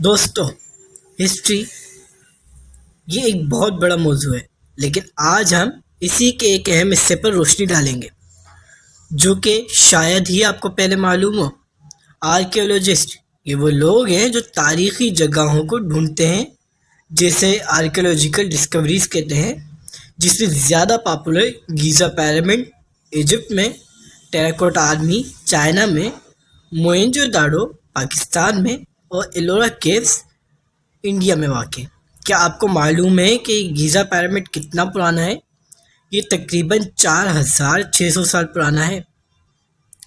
دوستو، ہسٹری یہ ایک بہت بڑا موضوع ہے، لیکن آج ہم اسی کے ایک اہم حصے پر روشنی ڈالیں گے جو کہ شاید ہی آپ کو پہلے معلوم ہو۔ آرکیولوجسٹ یہ وہ لوگ ہیں جو تاریخی جگہوں کو ڈھونڈتے ہیں، جیسے آرکیولوجیکل ڈسکوریز کہتے ہیں، جس میں زیادہ پاپولر گیزا پیرامڈ ایجپٹ میں، ٹیراکوٹا آرمی چائنا میں، موئنجو داڑو پاکستان میں، اور ایلورا کیوز انڈیا میں واقع۔ کیا آپ کو معلوم ہے کہ گیزا پیرامڈ کتنا پرانا ہے؟ یہ تقریباً 4600 سال پرانا ہے۔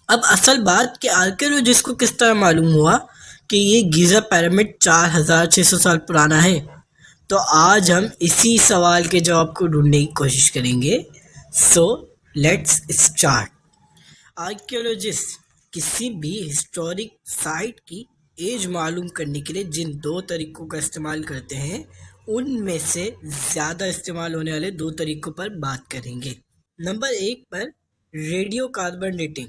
اب اصل بات کہ آرکیولوجسٹ کو کس طرح معلوم ہوا کہ یہ گیزا پیرامڈ 4600 سال پرانا ہے؟ تو آج ہم اسی سوال کے جواب کو ڈھونڈنے کی کوشش کریں گے۔ So let's start. آرکیولوجسٹ کسی بھی ہسٹورک سائٹ کی ایج معلوم کرنے کے لیے جن دو طریقوں کا استعمال کرتے ہیں، ان میں سے زیادہ استعمال ہونے والے دو طریقوں پر بات کریں گے۔ نمبر 1 پر ریڈیو کاربن ڈیٹنگ۔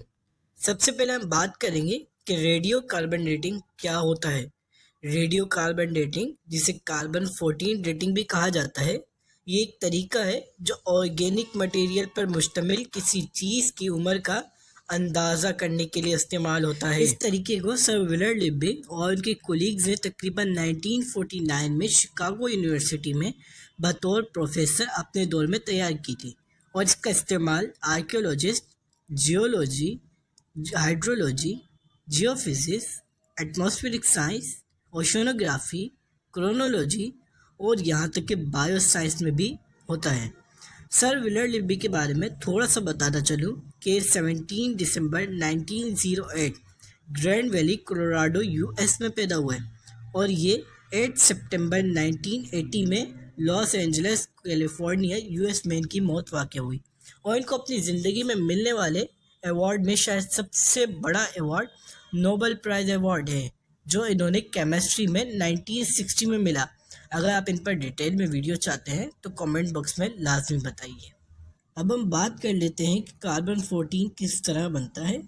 سب سے پہلے ہم بات کریں گے کہ ریڈیو کاربن ڈیٹنگ کیا ہوتا ہے۔ ریڈیو کاربن ڈیٹنگ، جسے کاربن 14 ڈیٹنگ بھی کہا جاتا ہے، یہ ایک طریقہ ہے جو آرگینک مٹیریل پر مشتمل کسی چیز کی عمر کا اندازہ کرنے کے لیے استعمال ہوتا ہے۔ اس طریقے کو سر ولر لبنگ اور ان کے کولیگز نے تقریباً 1949 میں شکاگو یونیورسٹی میں بطور پروفیسر اپنے دور میں تیار کی تھی، اور اس کا استعمال archaeologist geology, hydrology, geophysics, atmospheric science, oceanography, chronology اور یہاں تک کہ بایو سائنس میں بھی ہوتا ہے۔ سر ولر لبی کے بارے میں تھوڑا سا بتانا چلوں کہ 17 دسمبر 1908 Grand Valley Colorado U S میں پیدا ہوئے، اور یہ 8 سپٹمبر 1980 میں Los Angeles California U S میں ان کی موت واقع ہوئی، اور ان کو اپنی زندگی میں ملنے والے ایوارڈ میں شاید سب سے بڑا ایوارڈ نوبل پرائز ایوارڈ ہے، جو انہوں نے کیمسٹری میں 1960 میں ملا۔ اگر آپ ان پر ڈیٹیل میں ویڈیو چاہتے ہیں تو کامنٹ باکس میں لازمی بتائیے۔ اب ہم بات کر لیتے ہیں کہ کاربن 14 کس طرح بنتا ہے۔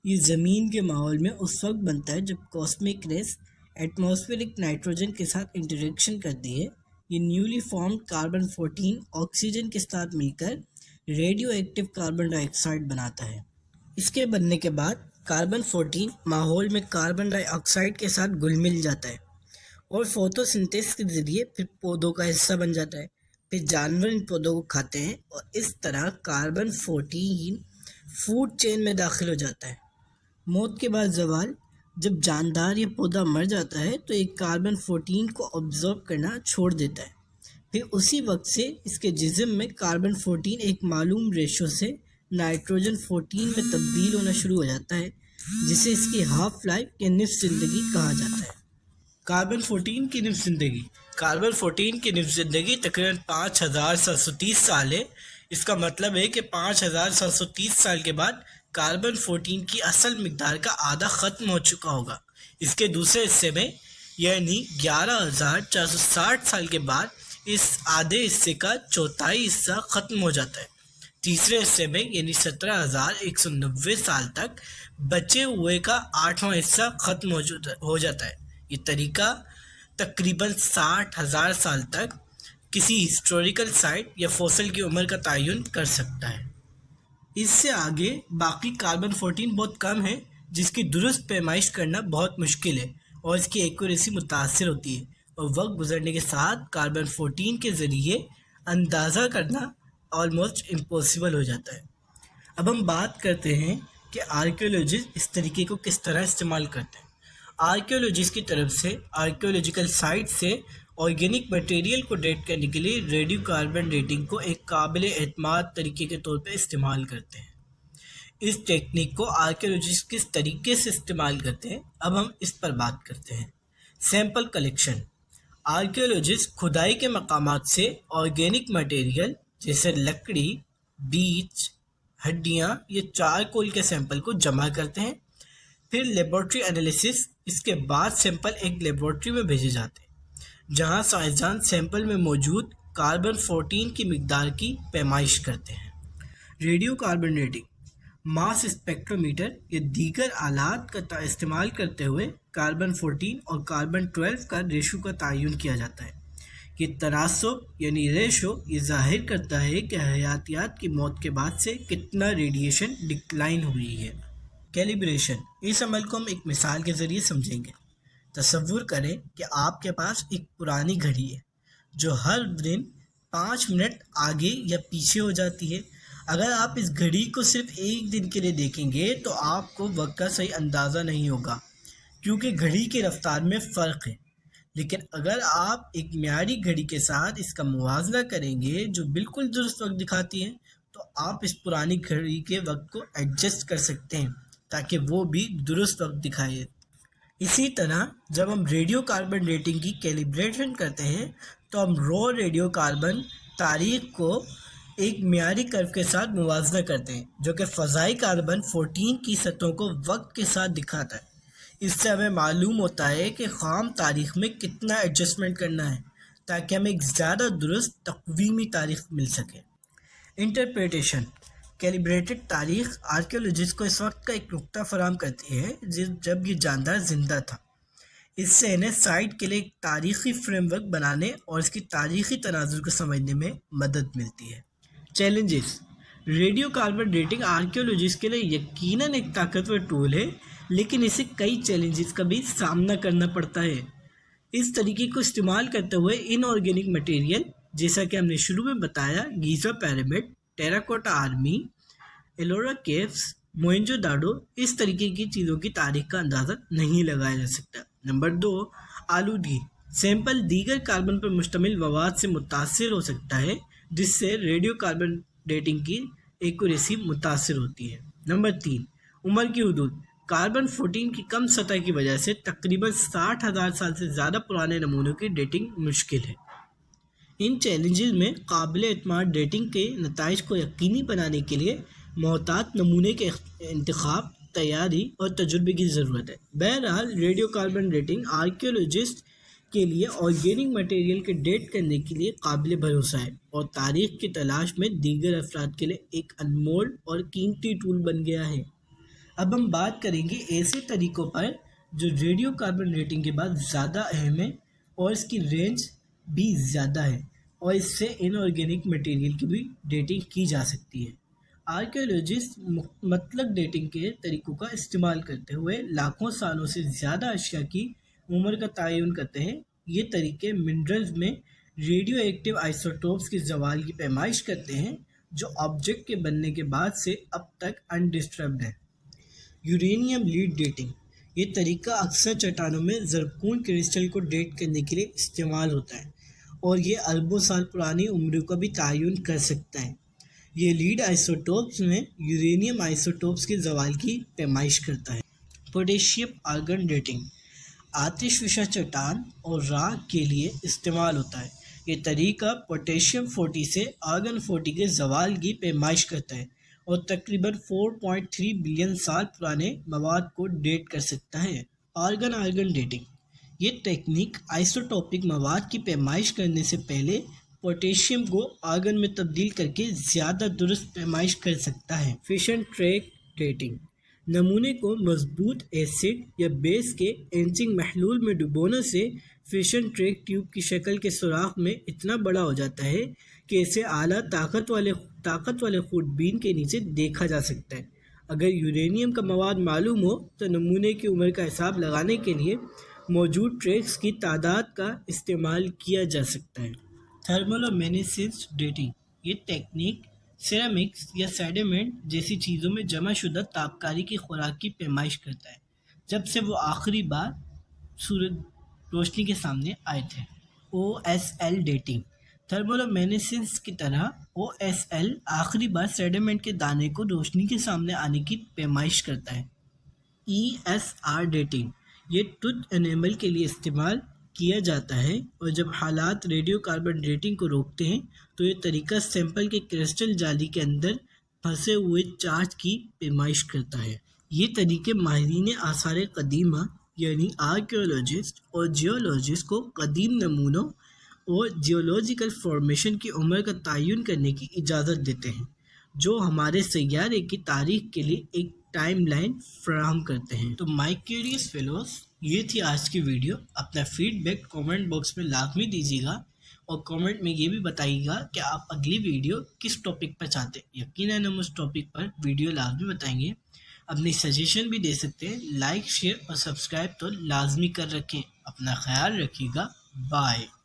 یہ زمین کے ماحول میں اس وقت بنتا ہے جب کاسمک ریز ایٹماسفیرک نائٹروجن کے ساتھ انٹریکشن کرتی ہے۔ یہ نیولی فارمڈ کاربن 14 آکسیجن کے ساتھ مل کر ریڈیو ایکٹیو کاربن ڈائی آکسائڈ بناتا ہے۔ اس کے بننے کے بعد کاربن 14 ماحول میں کاربن ڈائی آکسائڈ کے ساتھ گل مل جاتا ہے، اور فوٹو سنتھیسس کے ذریعے پھر پودوں کا حصہ بن جاتا ہے۔ پھر جانور ان پودوں کو کھاتے ہیں، اور اس طرح کاربن 14 فوڈ چین میں داخل ہو جاتا ہے۔ موت کے بعد زوال، جب جاندار یا پودا مر جاتا ہے تو ایک کاربن 14 کو آبزرو کرنا چھوڑ دیتا ہے۔ پھر اسی وقت سے اس کے جسم میں کاربن 14 ایک معلوم ریشو سے نائٹروجن 14 میں تبدیل ہونا شروع ہو جاتا ہے، جسے اس کی ہاف لائف یا نصف زندگی کہا جاتا ہے۔ کاربن 14 کی نصف زندگی۔ کاربن 14 کی نصف زندگی تقریباً 5730 سال ہے۔ اس کا مطلب ہے کہ 5730 سال کے بعد کاربن 14 کی اصل مقدار کا آدھا ختم ہو چکا ہوگا۔ اس کے دوسرے حصے میں یعنی 11460 سال کے بعد اس آدھے حصے کا چوتھائی حصہ ختم ہو جاتا ہے۔ تیسرے حصے میں یعنی 17190 سال تک بچے ہوئے کا آٹھواں حصہ ختم ہو جاتا ہے۔ یہ طریقہ تقریباً 60,000 سال تک کسی ہسٹوریکل سائٹ یا فوسل کی عمر کا تعین کر سکتا ہے۔ اس سے آگے باقی کاربن 14 بہت کم ہے، جس کی درست پیمائش کرنا بہت مشکل ہے، اور اس کی ایکوریسی متاثر ہوتی ہے، اور وقت گزرنے کے ساتھ کاربن 14 کے ذریعے اندازہ کرنا آلموسٹ امپاسبل ہو جاتا ہے۔ اب ہم بات کرتے ہیں کہ آرکیولوجسٹ اس طریقے کو کس طرح استعمال کرتے ہیں۔ آرکیولوجسٹ کی طرف سے آرکیولوجیکل سائٹ سے آرگینک مٹیریل کو ڈیٹ کرنے کے لیے ریڈیو کاربن ڈیٹنگ کو ایک قابل اعتماد طریقے کے طور پہ استعمال کرتے ہیں۔ اس ٹیکنیک کو آرکیولوجسٹ کس طریقے سے استعمال کرتے ہیں، اب ہم اس پر بات کرتے ہیں۔ Sample collection. آرکیولوجسٹ کھدائی کے مقامات سے آرگینک مٹیریل جیسے لکڑی، بیج، ہڈیاں یا چارکول کے سیمپل کو جمع کرتے ہیں۔ پھر لیبارٹری انالیسس، اس کے بعد سیمپل ایک لیبارٹری میں بھیجے جاتے ہیں، جہاں سائنسدان سیمپل میں موجود کاربن 14 کی مقدار کی پیمائش کرتے ہیں۔ Radio carbon dating. Mass spectrometer یا دیگر آلات کا استعمال کرتے ہوئے کاربن 14 اور کاربن 12 کا ریشو کا تعین کیا جاتا ہے۔ یہ تناسب یعنی ریشو یہ ظاہر کرتا ہے کہ حیاتیات کی موت کے بعد سے کتنا ریڈیشن ڈکلائن ہوئی ہے۔ کیلیبریشن، اس عمل کو ہم ایک مثال کے ذریعے سمجھیں گے۔ تصور کریں کہ آپ کے پاس ایک پرانی گھڑی ہے جو ہر دن 5 منٹ آگے یا پیچھے ہو جاتی ہے۔ اگر آپ اس گھڑی کو صرف ایک دن کے لیے دیکھیں گے تو آپ کو وقت کا صحیح اندازہ نہیں ہوگا کیونکہ گھڑی کی رفتار میں فرق ہے۔ لیکن اگر آپ ایک معیاری گھڑی کے ساتھ اس کا موازنہ کریں گے جو بالکل درست وقت دکھاتی ہے تو آپ اس پرانی گھڑی کے وقت کو ایڈجسٹ کر سکتے ہیں تاکہ وہ بھی درست وقت دکھائے۔ اسی طرح جب ہم ریڈیو کاربن ڈیٹنگ کی کیلیبریشن کرتے ہیں تو ہم رو ریڈیو کاربن تاریخ کو ایک معیاری کرو کے ساتھ موازنہ کرتے ہیں جو کہ فضائی کاربن 14 کی سطحوں کو وقت کے ساتھ دکھاتا ہے۔ اس سے ہمیں معلوم ہوتا ہے کہ خام تاریخ میں کتنا ایڈجسٹمنٹ کرنا ہے تاکہ ہمیں ایک زیادہ درست تقویمی تاریخ مل سکے۔ انٹرپریٹیشن، کیلیبریٹڈ تاریخ آرکیولوجسٹ کو اس وقت کا ایک نقطہ فراہم کرتی ہے جب یہ جاندار زندہ تھا۔ اس سے انہیں سائٹ کے لیے ایک تاریخی فریم ورک بنانے اور اس کی تاریخی تناظر کو سمجھنے میں مدد ملتی ہے۔ Challenges, radio carbon dating archaeologist کے لیے یقیناً ایک طاقتور ٹول ہے لیکن اسے کئی چیلنجز کا بھی سامنا کرنا پڑتا ہے۔ اس طریقے کو استعمال کرتے ہوئے ان آرگینک مٹیریل جیسا کہ ہم نے شروع میں بتایا Giza pyramid, terracotta army, Ellora caves, Mohenjo Daro, اس طریقے کی چیزوں کی تاریخ کا اندازہ نہیں لگایا جا سکتا۔ نمبر 2، آلودگی، سیمپل دیگر کاربن پر مشتمل مواد سے متاثر ہو سکتا ہے جس سے ریڈیو کاربن ڈیٹنگ کی ایکوریسی متاثر ہوتی ہے۔ نمبر 3، عمر کی حدود، کاربن 14 کی کم سطح کی وجہ سے تقریباً 60,000 سال سے زیادہ پرانے نمونوں کی ڈیٹنگ مشکل ہے۔ ان چیلنجز میں قابل اعتماد ڈیٹنگ کے نتائج کو یقینی بنانے کے لیے محتاط نمونے کے انتخاب، تیاری اور تجربے کی ضرورت ہے۔ بہرحال ریڈیو کاربن ڈیٹنگ آرکیولوجسٹ کے لیے آرگینک مٹیریل کے ڈیٹ کرنے کے لیے قابل بھروسہ ہے اور تاریخ کی تلاش میں دیگر افراد کے لیے ایک انمول اور قیمتی ٹول بن گیا ہے۔ اب ہم بات کریں گے ایسے طریقوں پر جو ریڈیو کاربن ڈیٹنگ کے بعد زیادہ اہم ہے اور اس کی رینج بھی زیادہ ہے اور اس سے ان آرگینک مٹیریل کی بھی ڈیٹنگ کی جا سکتی ہے۔ آرکیولوجسٹ مطلق ڈیٹنگ کے طریقوں کا استعمال کرتے ہوئے لاکھوں سالوں سے زیادہ اشیاء کی عمر کا تعین کرتے ہیں۔ یہ طریقے منرلز میں ریڈیو ایکٹیو آئسوٹوپس کے زوال کی پیمائش کرتے ہیں جو آبجیکٹ کے بننے کے بعد سے اب تک انڈسٹربڈ ہیں۔ یورینیم لیڈ ڈیٹنگ، یہ طریقہ اکثر چٹانوں میں زرکون کرسٹل کو ڈیٹ کرنے کے لیے استعمال ہوتا ہے اور یہ اربوں سال پرانی عمروں کا بھی تعین کر سکتا ہے۔ یہ لیڈ آئسوٹوپس میں یورینیم آئسوٹوپس کے زوال کی پیمائش کرتا ہے۔ پوٹیشیم آرگن ڈیٹنگ، آتش فشاں چٹان اور راکھ کے لیے استعمال ہوتا ہے۔ یہ طریقہ پوٹیشیم 40 سے آرگن 40 کے زوال کی پیمائش کرتا ہے اور تقریباً 4.3 بلین سال پرانے مواد کو ڈیٹ کر سکتا ہے۔ آرگن ڈیٹنگ، یہ ٹیکنیک آئسوٹوپک مواد کی پیمائش کرنے سے پہلے پوٹیشیم کو آرگن میں تبدیل کر کے زیادہ درست پیمائش کر سکتا ہے۔ فشن ٹریک ڈیٹنگ، نمونے کو مضبوط ایسڈ یا بیس کے ایچنگ محلول میں ڈبونے سے فشن ٹریک ٹیوب کی شکل کے سوراخ میں اتنا بڑا ہو جاتا ہے کہ اسے اعلیٰ طاقت والے خوربین کے نیچے دیکھا جا سکتا ہے۔ اگر یورینیم کا مواد معلوم ہو تو نمونے کی عمر کا حساب لگانے کے لیے موجود ٹریکس کی تعداد کا استعمال کیا جا سکتا ہے۔ تھرمولومینیسنس ڈیٹنگ، یہ ٹیکنیک سیرامکس یا سیڈیمنٹ جیسی چیزوں میں جمع شدہ تابکاری کی خوراک کی پیمائش کرتا ہے جب سے وہ آخری بار سورج روشنی کے سامنے آئے تھے۔ OSL ڈیٹنگ، تھرمولومینیسنس کی طرح OSL آخری بار سیڈیمنٹ کے دانے کو روشنی کے سامنے آنے کی پیمائش کرتا ہے۔ ESR ڈیٹنگ، یہ ٹوتھ انیمل کے لیے استعمال کیا جاتا ہے اور جب حالات ریڈیو کاربن ڈیٹنگ کو روکتے ہیں تو یہ طریقہ سیمپل کے کرسٹل جالی کے اندر پھنسے ہوئے چارج کی پیمائش کرتا ہے۔ یہ طریقے ماہرین آثار قدیمہ یعنی آرکیولوجسٹ اور جیولوجسٹ کو قدیم نمونوں اور جیولوجیکل فارمیشن کی عمر کا تعین کرنے کی اجازت دیتے ہیں۔ جو ہمارے سیارے کی تاریخ کے لیے ایک ٹائم لائن فراہم کرتے ہیں۔ تو مائی کیوریس فیلوز، یہ تھی آج کی ویڈیو۔ اپنا فیڈ بیک کامنٹ باکس میں لازمی دیجیے گا، اور کامنٹ میں یہ بھی بتائیے گا کہ آپ اگلی ویڈیو کس ٹاپک پر چاہتے ہیں۔ یقیناً ہم اس ٹاپک پر ویڈیو لازمی بتائیں گے۔ اپنی سجیشن بھی دے سکتے ہیں۔ لائک، شیئر اور سبسکرائب تو لازمی کر رکھیں۔ اپنا خیال رکھیے گا۔ بائے۔